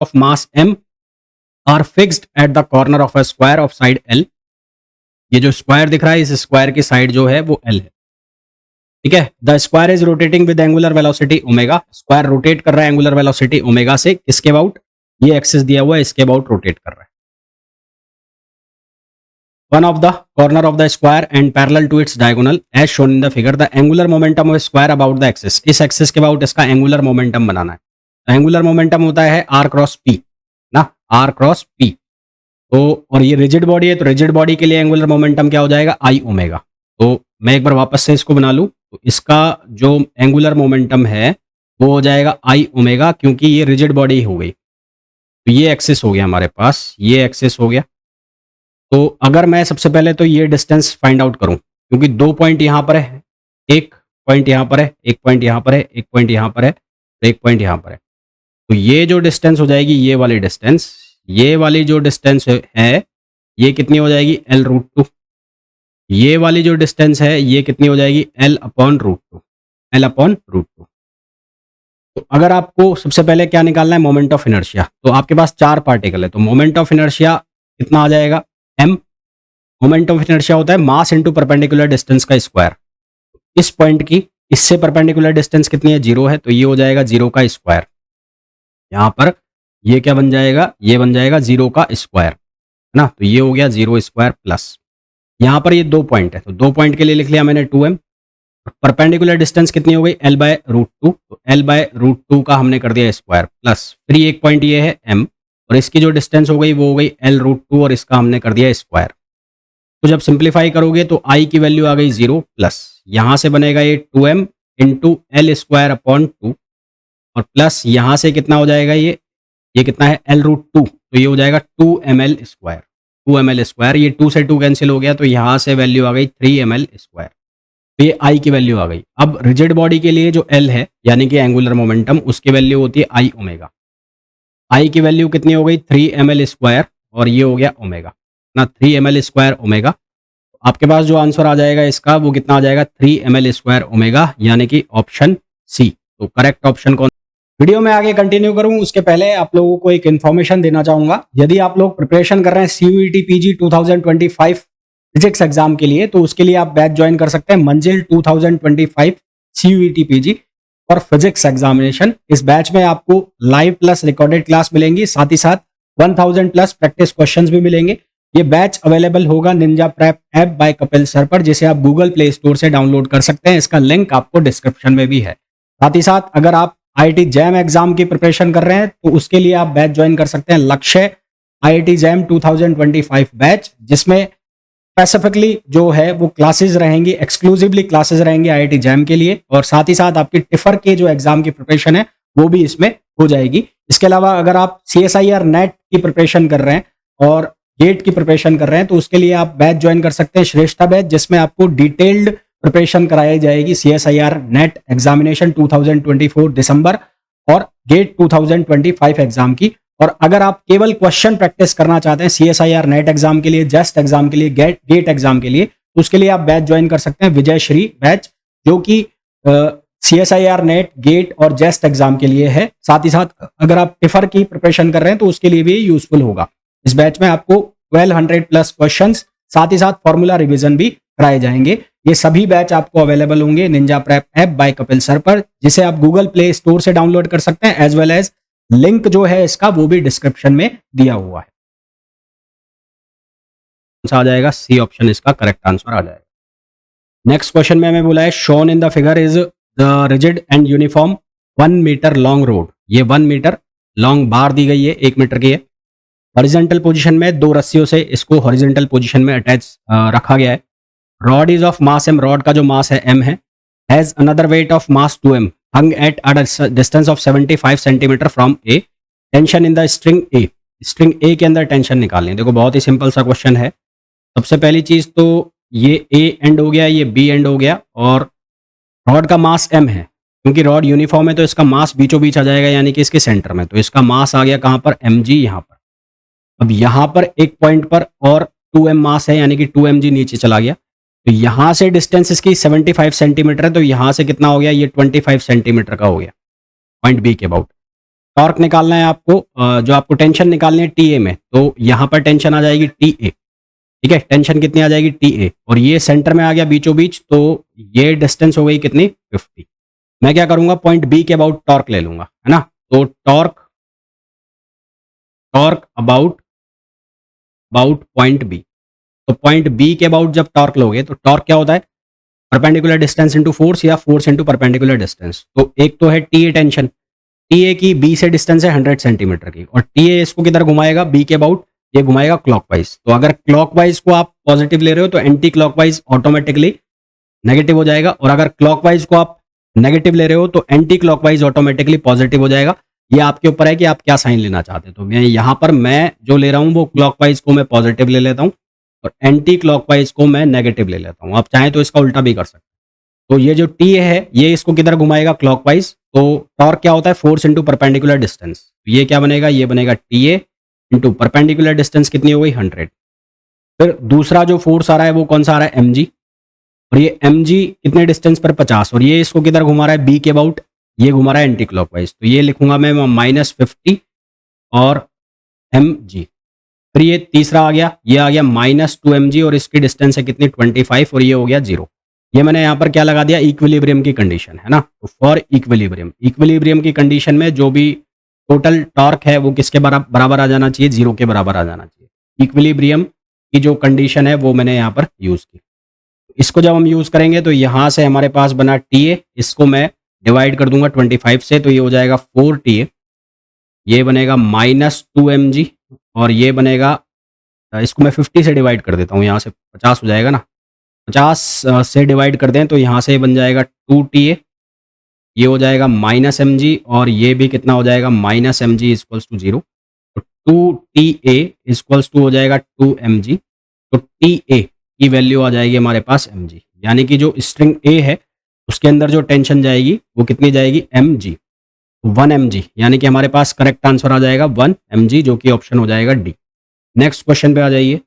of mass m are fixed at the corner of a square of side L। ये जो square दिख रहा है, इस स्क्वायर की साइड जो है वो L है। ठीक है, the square is rotating with angular velocity omega. Square rotate कर रहा है एंगुलर वेलोसिटी ओमेगा से, किसके अबाउट? ये एक्सिस दिया हुआ है, इसके अबाउट रोटेट कर रहा है। One of the corner of the square and parallel to its diagonal as shown in the figure, the angular momentum of square about the axis। इस एक्सिस के अबाउट इसका एंगुलर मोमेंटम बनाना है। Angular momentum होता है r cross p ना, r cross p। तो और ये रिजिड बॉडी है, तो रिजिड बॉडी के लिए एंगुलर मोमेंटम क्या हो जाएगा? I omega. तो मैं एक बार वापस से इसको बना लूं, तो इसका जो एंगुलर मोमेंटम है वो हो जाएगा I ओमेगा, क्योंकि ये रिजिड बॉडी हो गई। तो ये एक्सिस हो गया हमारे पास, ये एक्सिस हो गया। तो अगर मैं सबसे पहले तो ये डिस्टेंस फाइंड आउट करूं, क्योंकि 2 पॉइंट यहां पर है, एक पॉइंट यहां पर है, एक पॉइंट यहां पर है, एक पॉइंट यहां पर है, एक पॉइंट यहां पर है। तो ये जो डिस्टेंस हो जाएगी, ये वाली डिस्टेंस, ये वाली जो डिस्टेंस है ये कितनी हो जाएगी? L√2। ये वाली जो डिस्टेंस है ये कितनी हो जाएगी? L/√2, L/√2। तो अगर आपको सबसे पहले क्या निकालना है? Moment of inertia. तो आपके पास 4 पार्टिकल है, तो मोमेंट ऑफ इनर्शिया कितना आ जाएगा? m। मोमेंट ऑफ इनर्शिया होता है मास इनटू परपेंडिकुलर डिस्टेंस का स्क्वायर। इस पॉइंट की इससे परपेंडिकुलर डिस्टेंस कितनी है? 0 है, तो ये हो जाएगा 0 का स्क्वायर। यहां पर ये क्या बन जाएगा? ये बन जाएगा 0 का स्क्वायर, है ना। तो ये हो गया 0 स्क्वायर प्लस, यहां पर ये 2 पॉइंट है, तो 2 पॉइंट के लिए लिख लिया मैंने 2m। परपेंडिकुलर डिस्टेंस कितनी हो गई? L/√2। तो L/√2 का हमने कर दिया स्क्वायर प्लस, फिर एक पॉइंट ये है m, और इसकी जो डिस्टेंस हो गई वो हो गई L√2, और इसका हमने कर दिया स्क्वायर। तो जब सिंप्लीफाई करोगे तो I की वैल्यू आ गई 0 प्लस, यहां से बनेगा ये 2m इंटू L²/2, और प्लस यहां से कितना हो जाएगा? ये कितना है? L√2। तो ये हो जाएगा 2ml², 2ml²। ये 2 से 2 कैंसिल हो गया, तो यहां से वैल्यू आ गई 3ml²। तो ये I की वैल्यू आ गई। अब रिजिड बॉडी के लिए जो L है यानी कि एंगुलर मोमेंटम, उसकी वैल्यू होती है I ओमेगा। I की वैल्यू कितनी हो गई? 3ml², और ये हो गया ओमेगा ना, 3ml² ओमेगा। आपके पास जो आंसर आ जाएगा इसका वो कितना आ जाएगा? 3ml² ओमेगा, यानी कि ऑप्शन सी। तो करेक्ट ऑप्शन कौन? वीडियो में आगे कंटिन्यू करूं उसके पहले आप लोगों को एक इन्फॉर्मेशन देना चाहूंगा। यदि आप लोग प्रिपरेशन कर रहे हैं CUET PG 2025 फिजिक्स एग्जाम के लिए, तो उसके लिए आप बैच ज्वाइन कर सकते हैं मंजिल 2025 CUET PG और फिजिक्स एग्जामिनेशन। इस बैच में आपको लाइव प्लस रिकॉर्डेड क्लास मिलेंगी, साथ ही साथ 1000 प्लस प्रैक्टिस क्वेश्चंस भी मिलेंगे। ये बैच अवेलेबल होगा Ninja prep app by Kapil sir पर, जिसे आप गूगल प्ले स्टोर से डाउनलोड कर सकते हैं। इसका लिंक आपको डिस्क्रिप्शन में भी है। साथ ही साथ अगर आप IIT जैम एग्जाम की प्रिपरेशन कर रहे हैं तो उसके लिए आप बैच ज्वाइन कर सकते हैं लक्ष्य IIT जैम 2025 बैच, जिसमें स्पेसिफिकली जो है वो क्लासेस रहेंगी, एक्सक्लूसिवली क्लासेस रहेंगी IIT जैम के लिए, और साथ ही साथ आपकी टिफर के जो एग्जाम की प्रिपरेशन है वो भी इसमें हो जाएगी। इसके अलावा अगर आप CSIR नेट की प्रिपरेशन कर रहे हैं और गेट की प्रिपरेशन कर रहे हैं तो उसके लिए आप बैच ज्वाइन कर सकते हैं श्रेष्ठा बैच, जिसमें आपको डिटेल्ड प्रिपरेशन कराई जाएगी CSIR नेट एग्जामिनेशन 2024 दिसंबर और गेट 2025 एग्जाम की। और अगर आप केवल क्वेश्चन प्रैक्टिस करना चाहते हैं CSIR नेट एग्जाम के लिए, जस्ट एग्जाम के लिए, गेट एग्जाम के लिए, तो उसके लिए आप बैच ज्वाइन कर सकते हैं विजय श्री बैच, जो कि CSIR नेट, गेट और जेस्ट एग्जाम के लिए है। साथ ही साथ अगर आप टिफर की प्रिपरेशन कर रहे हैं तो उसके लिए भी यूजफुल होगा। इस बैच में आपको 1200 प्लस क्वेश्चंस, साथ ही साथ फॉर्मूला रिवीजन भी कराए जाएंगे। ये सभी बैच आपको अवेलेबल होंगे Ninja prep app by Kapil sir पर, जिसे आप गूगल प्ले स्टोर से डाउनलोड कर सकते हैं, एज वेल एज लिंक जो है इसका वो भी डिस्क्रिप्शन में दिया हुआ है। आ जाएगा सी ऑप्शन, इसका करेक्ट आंसर आ जाएगा। नेक्स्ट क्वेश्चन में हमें बोला है shown in the figure is the rigid and uniform 1 metre long rod. ये 1 मीटर लॉन्ग बार दी गई है, 1 मीटर की है। हॉरिजॉन्टल पोजीशन में 2 रस्सियों से इसको हॉरिजॉन्टल पोजीशन में अटैच रखा गया है। Rod is of mass m, rod का जो मास है m है, has another weight of mass 2m hung at a distance of 75 centimetre from A। Tension in the string A, string A के अंदर टेंशन निकालनी है। देखो बहुत ही सिंपल सा क्वेश्चन है। सबसे पहली चीज तो ये A एंड हो गया, ये B एंड हो गया, और रॉड का मास m है, क्योंकि रॉड यूनिफॉर्म है तो इसका मास बीचों बीच आ जाएगा, यानी कि इसके सेंटर में। तो इसका मास आ गया कहां पर? mg यहां पर। अब यहां पर एक पॉइंट पर और 2m मास है, यानी कि 2mg नीचे चला गया। तो यहां से डिस्टेंस इसकी 75 सेंटीमीटर है, तो यहां से कितना हो गया? ये 25 सेंटीमीटर का हो गया पॉइंट बी के अबाउट। टॉर्क निकालना है आपको, जो आपको टेंशन निकालनी है टी ए में, तो यहाँ पर टेंशन आ जाएगी टी ए। ठीक है, टेंशन कितनी आ जाएगी टी ए, और ये सेंटर में आ गया बीचों बीच, तो ये डिस्टेंस हो गई कितनी 50। मैं क्या करूंगा, पॉइंट बी के अबाउट टॉर्क ले लूंगा, है ना। तो torque torque about about point B, तो पॉइंट बी के अबाउट जब टॉर्क लोगे तो टॉर्क क्या होता है, परपेंडिकुलर डिस्टेंस इनटू फोर्स या फोर्स इनटू परपेंडिकुलर डिस्टेंस। तो एक तो है T A tension, T A की बी से डिस्टेंस है 100 सेंटीमीटर की, और टी ए इसको किधर घुमाएगा, बी के अबाउट, ये घुमाएगा क्लॉकवाइज। तो अगर क्लॉकवाइज को आप पॉजिटिव ले रहे हो तो एंटी क्लॉकवाइज ऑटोमेटिकली नेगेटिव हो जाएगा, और अगर क्लॉकवाइज को आप नेगेटिव ले रहे हो तो एंटी क्लॉकवाइज ऑटोमेटिकली पॉजिटिव हो जाएगा। ये आपके ऊपर है कि आप क्या साइन लेना चाहते हो। तो मैं यहाँ पर मैं जो ले रहा हूँ वो क्लॉकवाइज को मैं पॉजिटिव ले लेता हूँ और एंटी क्लॉकवाइज को मैं नेगेटिव ले लेता हूँ। आप चाहें तो इसका उल्टा भी कर सकते हैं। तो ये जो टी है ये इसको किधर घुमाएगा, क्लॉकवाइज। तो टॉर्क क्या होता है, फोर्स इंटू परपेंडिकुलर डिस्टेंस। ये क्या बनेगा, ये बनेगा T A into perpendicular distance कितनी हो गई 100। फिर दूसरा जो फोर्स आ रहा है वो कौन सा आ रहा है, एम जी, और ये एम जी कितने डिस्टेंस पर 50, और ये इसको किधर घुमा रहा है, बी के अबाउट, ये घुमा रहा है एंटी क्लॉकवाइज। तो ये लिखूंगा मैं -50 और एम जी। फिर ये तीसरा आ गया, ये आ गया -2 mg, और इसकी डिस्टेंस है कितनी 25, और ये हो गया 0। ये मैंने यहाँ पर क्या लगा दिया, इक्विलिब्रियम की कंडीशन, है ना। तो फॉर इक्विलिब्रियम, इक्विलिब्रियम की कंडीशन में जो भी टोटल टॉर्क है वो किसके बराबर आ जाना चाहिए, 0 के बराबर आ जाना चाहिए। इक्विलिब्रियम की जो कंडीशन है वो मैंने यहाँ पर यूज की। इसको जब हम यूज करेंगे तो यहाँ से हमारे पास बना टी ए, इसको मैं डिवाइड कर दूंगा 25 से, तो ये हो जाएगा 4 TA, ये बनेगा -2 mg, और ये बनेगा, इसको मैं 50 से डिवाइड कर देता हूँ, यहाँ से 50 हो जाएगा ना, 50 से डिवाइड कर दें तो यहाँ से बन जाएगा 2 TA, ये हो जाएगा -mg, और ये भी कितना हो जाएगा -mg इक्वल्स टू 0। तो 2 TA इक्वल्स टू हो जाएगा 2 mg। तो TA की वैल्यू आ जाएगी हमारे पास mg, यानी कि जो स्ट्रिंग A है उसके अंदर जो टेंशन जाएगी वो कितनी जाएगी, mg, 1 mg, यानी कि हमारे पास करेक्ट आंसर आ जाएगा 1 mg, जो कि ऑप्शन हो जाएगा डी। नेक्स्ट क्वेश्चन पे आ जाइए।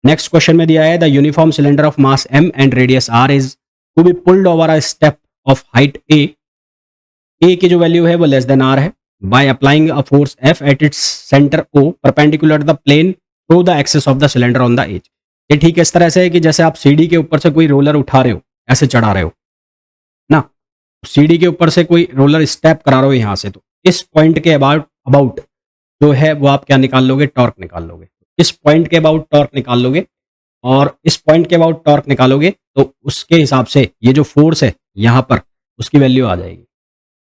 नेक्स्ट क्वेश्चन में दिया है the uniform cylinder of mass m and radius r is to be pulled over a step of height a की जो वैल्यू है वो लेस देन r है, by applying a force f at its centre o perpendicular the plane through the axis of the cylinder on the edge. ये ठीक इस तरह से है कि जैसे आप सीढ़ी के ऊपर से कोई रोलर उठा रहे हो, ऐसे चढ़ा रहे हो ना, सीढ़ी के ऊपर से कोई रोलर स्टेप करा रहे हो यहाँ से, तो इस पॉइंट के अबाउट जो है वो आप क्या निकाल लोगे, टॉर्क निकाल लोगे। इस पॉइंट के अबाउट टॉर्क निकाल लोगे, और इस पॉइंट के अबाउट टॉर्क निकालोगे तो उसके हिसाब से ये जो फोर्स है यहाँ पर उसकी वैल्यू आ जाएगी।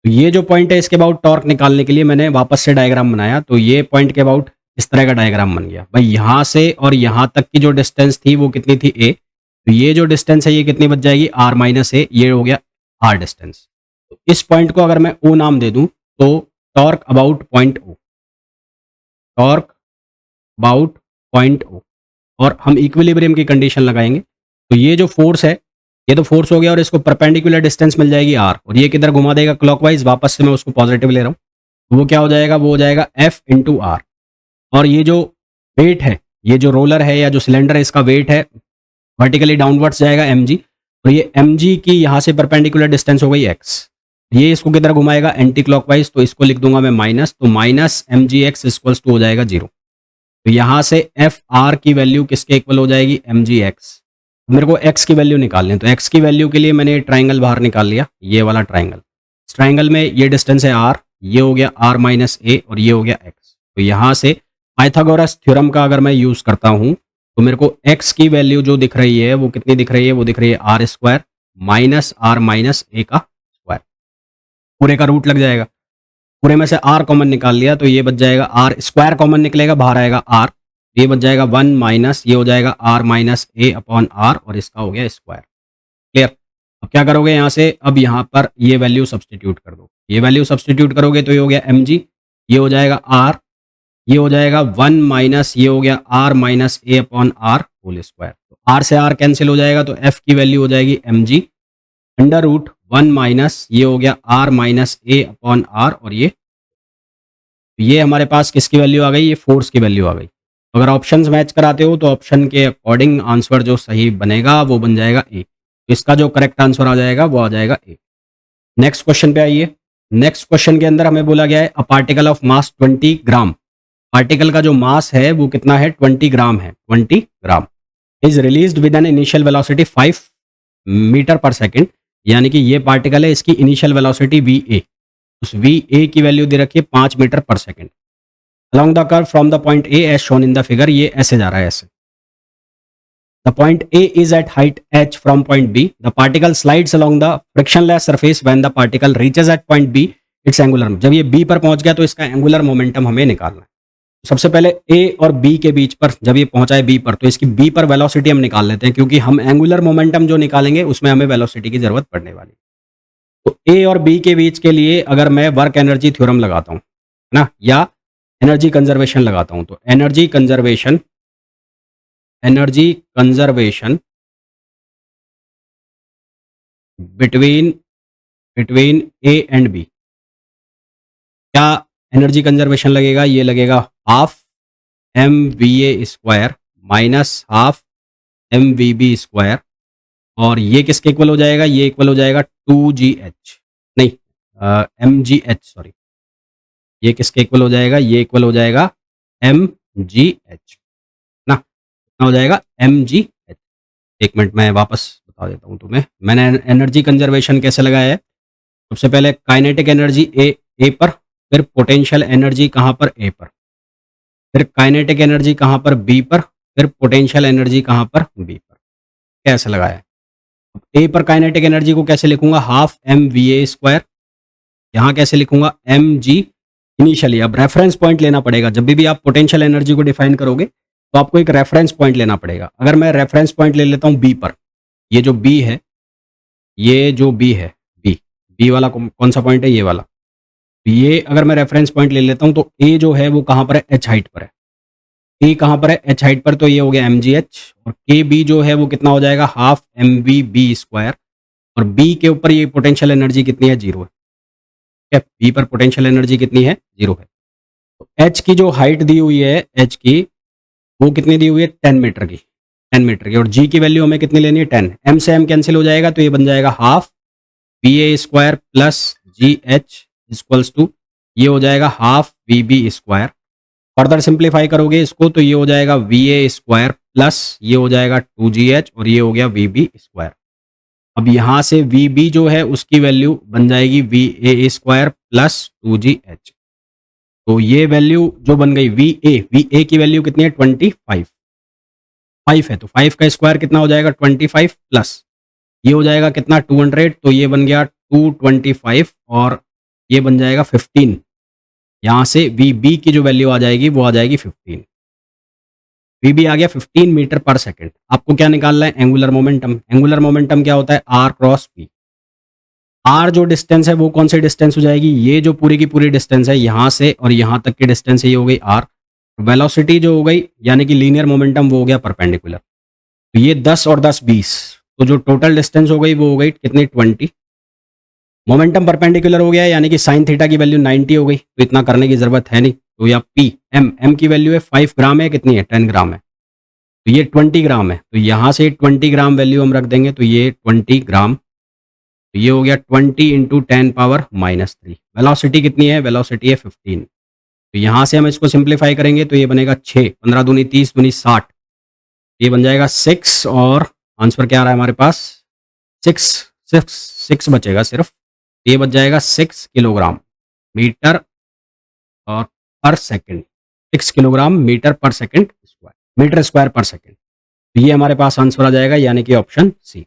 तो ये जो पॉइंट है इसके अबाउट टॉर्क निकालने के लिए मैंने वापस से डायग्राम बनाया, तो ये पॉइंट के अबाउट इस तरह का डायग्राम बन गया भाई। यहाँ से और यहाँ तक की जो डिस्टेंस थी वो कितनी थी a, तो ये जो डिस्टेंस है ये कितनी बच जाएगी r-a, ये हो गया r डिस्टेंस। तो इस पॉइंट को अगर मैं o नाम दे दूं तो torque about point o, torque about point o, और हम इक्विलिब्रियम की कंडीशन लगाएंगे। तो ये जो फोर्स है ये तो फोर्स हो गया, और इसको परपेंडिकुलर डिस्टेंस मिल जाएगी r, और ये किधर घुमा देगा क्लॉकवाइज, वापस से मैं उसको पॉजिटिव ले रहा हूँ, तो वो क्या हो जाएगा, वो हो जाएगा f इंटू आर। और ये जो वेट है, ये जो रोलर है या जो सिलेंडर है इसका वेट है वर्टिकली डाउनवर्ड्स जाएगा mg, और ये mg की यहाँ से परपेंडिकुलर डिस्टेंस हो गई x, ये इसको किधर घुमाएगा एंटी क्लॉकवाइज, तो इसको लिख दूंगा मैं माइनस, तो -mgx इक्वल्स टू हो जाएगा 0। तो यहाँ से एफ आर की वैल्यू किसके इक्वल हो जाएगी, mgx। मेरे को x की वैल्यू निकालनी है, तो x की वैल्यू के लिए मैंने ट्राइंगल बाहर निकाल लिया, ये वाला ट्राइंगल। इस ट्राइंगल में ये डिस्टेंस है r, ये हो गया r-a, और ये हो गया x। तो यहाँ से पाइथागोरस थ्योरम का अगर मैं यूज करता हूँ तो मेरे को x की वैल्यू जो दिख रही है वो कितनी दिख रही है, वो दिख रही है r² माइनस r-a का स्क्वायर, पूरे का रूट लग जाएगा। पूरे में से r कॉमन निकाल लिया तो ये बच जाएगा, r स्क्वायर कॉमन निकलेगा, बाहर आएगा r, ये बच जाएगा 1 माइनस, ये हो जाएगा r-a अपॉन r, और इसका हो गया स्क्वायर। क्लियर। अब क्या करोगे यहाँ से, अब यहाँ पर ये वैल्यू सब्सटीट्यूट कर दो, ये वैल्यू सब्सटीट्यूट करोगे तो ये हो गया mg, ये हो जाएगा r, ये हो जाएगा 1 माइनस, ये हो गया r-a upon r whole square. तो r से r कैंसिल हो जाएगा, तो f की वैल्यू हो जाएगी mg अंडर रूट 1 माइनस, ये हो गया r-a अपॉन r, और ये हमारे पास किसकी वैल्यू आ गई, ये फोर्स की वैल्यू आ गई। अगर ऑप्शंस मैच कराते हो तो ऑप्शन के अकॉर्डिंग आंसर जो सही बनेगा वो बन जाएगा ए, तो इसका जो करेक्ट आंसर आ जाएगा वो आ जाएगा ए। नेक्स्ट क्वेश्चन पे आइए। नेक्स्ट क्वेश्चन के अंदर हमें बोला गया है a particle of mass 20 gram, particle का जो मास है वो कितना है, 20 ग्राम है, 20 gram is released with an initial velocity 5 metre per second, यानी कि ये पार्टिकल है, इसकी इनिशियल वेलोसिटी वी ए, उस वी ए की वैल्यू दे रखी है 5 metre per second along the curve from the point A as shown in the figure, ये ऐसे जा रहा है ऐसे. The point A is at height h from point B. The particle slides along the frictionless surface when the particle reaches at point B. Its angular, जब ये B पर पहुंच गया तो इसका एंगुलर मोमेंटम हमें निकालना है. सबसे पहले A और B के बीच पर जब ये पहुंचा है B पर, तो इसकी B पर वेलोसिटी हम निकाल लेते हैं, क्योंकि हम एंगुलर मोमेंटम जो निकालेंगे उसमें हमें वेलोसिटी की जरूरत पड़ने वाली है. तो A और B के बीच के लिए अगर मैं वर्क एनर्जी थ्योरम लगाता हूं ना, या एनर्जी कंजर्वेशन लगाता हूं, तो energy conservation between A and B, क्या एनर्जी कंजर्वेशन लगेगा, ये लगेगा half M V A square minus half M V B square, और ये किसके इक्वल हो जाएगा, ये इक्वल हो जाएगा 2GH, नहीं MGH, सॉरी, ये किसके इक्वल हो जाएगा, ये इक्वल हो जाएगा MGH ना, कितना हो जाएगा MGH. एक मिनट मैं वापस बता देता हूं तुम्हें, मैंने एनर्जी कंजर्वेशन कैसे लगाया है. सबसे पहले काइनेटिक एनर्जी ए पर, फिर पोटेंशियल एनर्जी कहां पर, ए पर, फिर काइनेटिक एनर्जी कहां पर, बी पर, फिर पोटेंशियल एनर्जी कहां पर, बी पर. कैसे लगाया है, ए पर काइनेटिक एनर्जी को कैसे लिखूंगा, half M V A square, यहां कैसे लिखूंगा mg इनिशियली. अब रेफरेंस पॉइंट लेना पड़ेगा, जब भी आप पोटेंशियल एनर्जी को डिफाइन करोगे तो आपको एक रेफरेंस पॉइंट लेना पड़ेगा. अगर मैं रेफरेंस पॉइंट ले लेता हूं बी पर, ये जो बी है, बी वाला कौन सा पॉइंट है, ये वाला. ये अगर मैं रेफरेंस पॉइंट ले लेता हूं तो ए जो है वो कहां पर है, एच हाइट पर है. ए कहां पर है, एच हाइट पर, तो ये हो गया MGH, और के बी जो है वो कितना हो जाएगा, half M V B square, और बी के ऊपर ये पोटेंशियल एनर्जी कितनी है, 0 है. बी पर पोटेंशियल एनर्जी कितनी है, 0 है. तो एच की जो हाइट दी हुई है, एच की वो कितनी दी हुई है, 10 मीटर की, 10 मीटर की, और जी की वैल्यू हमें कितनी लेनी है, 10. एम से एम कैंसिल हो जाएगा, तो ये बन जाएगा half B A square plus G H equals to, ये हो जाएगा half V B square. Further simplify करोगे इसको तो ये हो जाएगा वी ए स्क्वायर प्लस ये हो जाएगा 2GH, और ये हो गया वी बी स्क्वायर. अब यहाँ से वी बी जो है उसकी वैल्यू बन जाएगी we A square plus 2GH. तो ये वैल्यू जो बन गई वी ए की वैल्यू कितनी है, 25 है, तो 5 का स्क्वायर कितना हो जाएगा, 25 प्लस ये हो जाएगा कितना, 200, तो ये बन गया 225, और ये बन जाएगा 15. यहाँ से वी बी की जो वैल्यू आ जाएगी वो आ जाएगी 15. वी बी आ गया 15 मीटर पर सेकेंड. आपको क्या निकालना है, एंगुलर मोमेंटम. एंगुलर मोमेंटम क्या होता है, आर क्रॉस पी. आर जो डिस्टेंस है वो कौन सी डिस्टेंस हो जाएगी, ये जो पूरी की पूरी डिस्टेंस है यहाँ से और यहाँ तक की डिस्टेंस है, ये हो गई आर. वेलोसिटी जो हो गई यानी कि लीनियर मोमेंटम वो हो गया परपेंडिकुलर. तो ये 10 और 10 20, तो जो टोटल डिस्टेंस हो गई वो हो गई कितनी, 20. मोमेंटम परपेंडिकुलर हो गया यानी कि साइन थीटा की वैल्यू 90 हो गई, तो इतना करने की जरूरत है नहीं. तो या पी एम की वैल्यू है 5 ग्राम है, कितनी है, 10 ग्राम है, तो ये 20 ग्राम है. तो यहाँ से 20 ग्राम वैल्यू हम रख देंगे, तो ये 20 ग्राम, तो ये हो गया 20 इंटू 10 पावर -3. वेलोसिटी कितनी है, वेलोसिटी है 15. तो यहाँ से हम इसको सिंप्लीफाई करेंगे तो ये बनेगा 6, 15 दूनी 30 दूनी 60, ये बन जाएगा 6, और आंसर क्या आ रहा है हमारे पास, 6 बचेगा सिर्फ, ये बच जाएगा 6 किलोग्राम मीटर और पर second, 6 kilogram metre per second square, metre square पर सेकेंड. तो ये हमारे पास आंसर आ जाएगा, यानी कि ऑप्शन सी.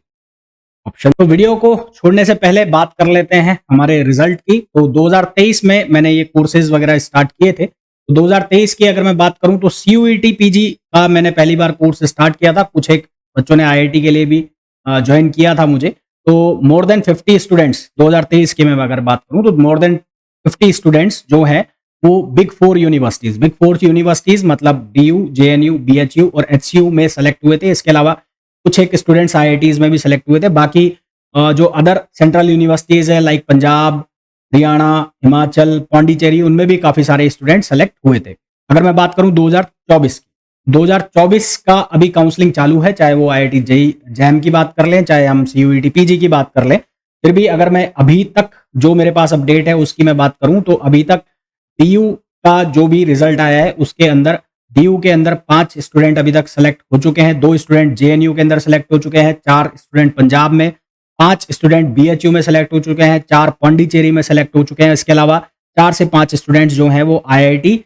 ऑप्शन. तो वीडियो को छोड़ने से पहले बात कर लेते हैं हमारे रिजल्ट की. तो 2023 में मैंने ये कोर्सेज वगैरह स्टार्ट किए थे. तो 2023 की अगर मैं बात करूं तो CUET PG का मैंने पहली बार कोर्स स्टार्ट किया था. कुछ एक बच्चों ने IIT के लिए भी ज्वाइन किया था मुझे. तो मोर देन 50 स्टूडेंट्स 2023 की मैं अगर बात करूं तो मोर देन 50 स्टूडेंट्स जो है वो बिग 4 यूनिवर्सिटीज मतलब DU, JNU, BHU और HCU में सेलेक्ट हुए थे. इसके अलावा कुछ एक स्टूडेंट्स IITs में भी सेलेक्ट हुए थे. बाकी जो अदर सेंट्रल यूनिवर्सिटीज है लाइक पंजाब, हरियाणा, हिमाचल, पांडिचेरी, उनमें भी काफी सारे स्टूडेंट सेलेक्ट हुए थे. अगर मैं बात करूं 2024 की, 2024 का अभी काउंसलिंग चालू है, चाहे वो IIT JEE JAM की बात कर लें, चाहे हम CUET PG की बात कर लें. फिर भी अगर मैं अभी तक जो मेरे पास अपडेट है उसकी मैं बात करूं तो अभी तक डीयू का जो भी रिजल्ट आया है उसके अंदर डीयू के अंदर 5 स्टूडेंट अभी तक सेलेक्ट हो चुके हैं, 2 स्टूडेंट जेएनयू के अंदर सेलेक्ट हो चुके हैं, 4 स्टूडेंट पंजाब में, 5 स्टूडेंट बीएचयू में सेलेक्ट हो चुके हैं, 4 पांडिचेरी में सेलेक्ट हो चुके हैं। इसके अलावा 4 से 5 स्टूडेंट्स जो हैं वो आईआईटी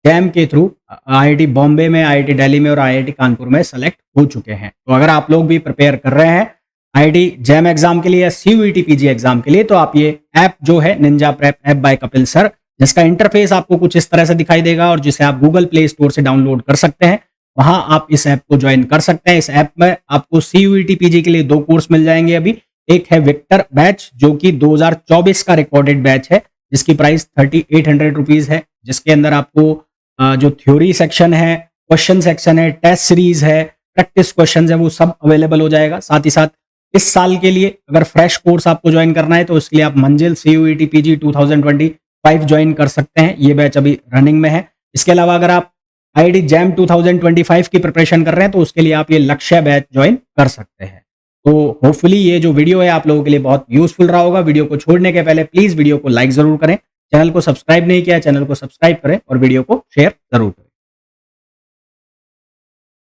जैम के थ्रू आईआईटी बॉम्बे में, आईआईटी दिल्ली में और आईआईटी कानपुर में सेलेक्ट हो चुके हैं। तो अगर आप लोग भी प्रिपेयर कर रहे हैं आईआईटी जैम एग्जाम के लिए या सीयूईटी पीजी एग्जाम के लिए, तो आप ये ऐप जो है Ninja prep app by Kapil sir, जिसका इंटरफेस आपको कुछ इस तरह से दिखाई देगा और जिसे आप गूगल प्ले स्टोर से डाउनलोड कर सकते हैं, वहां आप इस ऐप को ज्वाइन कर सकते हैं। इस ऐप में आपको सीयूईटी पीजी के लिए 2 कोर्स मिल जाएंगे अभी। एक है विक्टर बैच जो कि 2024 का रिकॉर्डेड बैच है, जिसकी प्राइस 3800 रुपीज है, जिसके अंदर आपको जो थ्योरी सेक्शन है, क्वेश्चन सेक्शन है, टेस्ट सीरीज है, प्रैक्टिस क्वेश्चन है, वो सब अवेलेबल हो जाएगा। साथ ही साथ इस साल के लिए अगर फ्रेश कोर्स आपको ज्वाइन करना है तो उसके लिए आप मंजिल सीयूईटी पीजी 2025 ज्वाइन कर सकते हैं। ये बैच अभी रनिंग में है। इसके अलावा अगर आप आईआईटी जैम 2025 की प्रिपरेशन कर रहे हैं तो उसके लिए आप ये लक्ष्य बैच ज्वाइन कर सकते हैं। तो होपफुली ये जो वीडियो है आप लोगों के लिए बहुत यूजफुल रहा होगा। वीडियो को छोड़ने के पहले प्लीज वीडियो को लाइक जरूर करें, चैनल को सब्सक्राइब नहीं किया चैनल को सब्सक्राइब करें और वीडियो को शेयर जरूर करें।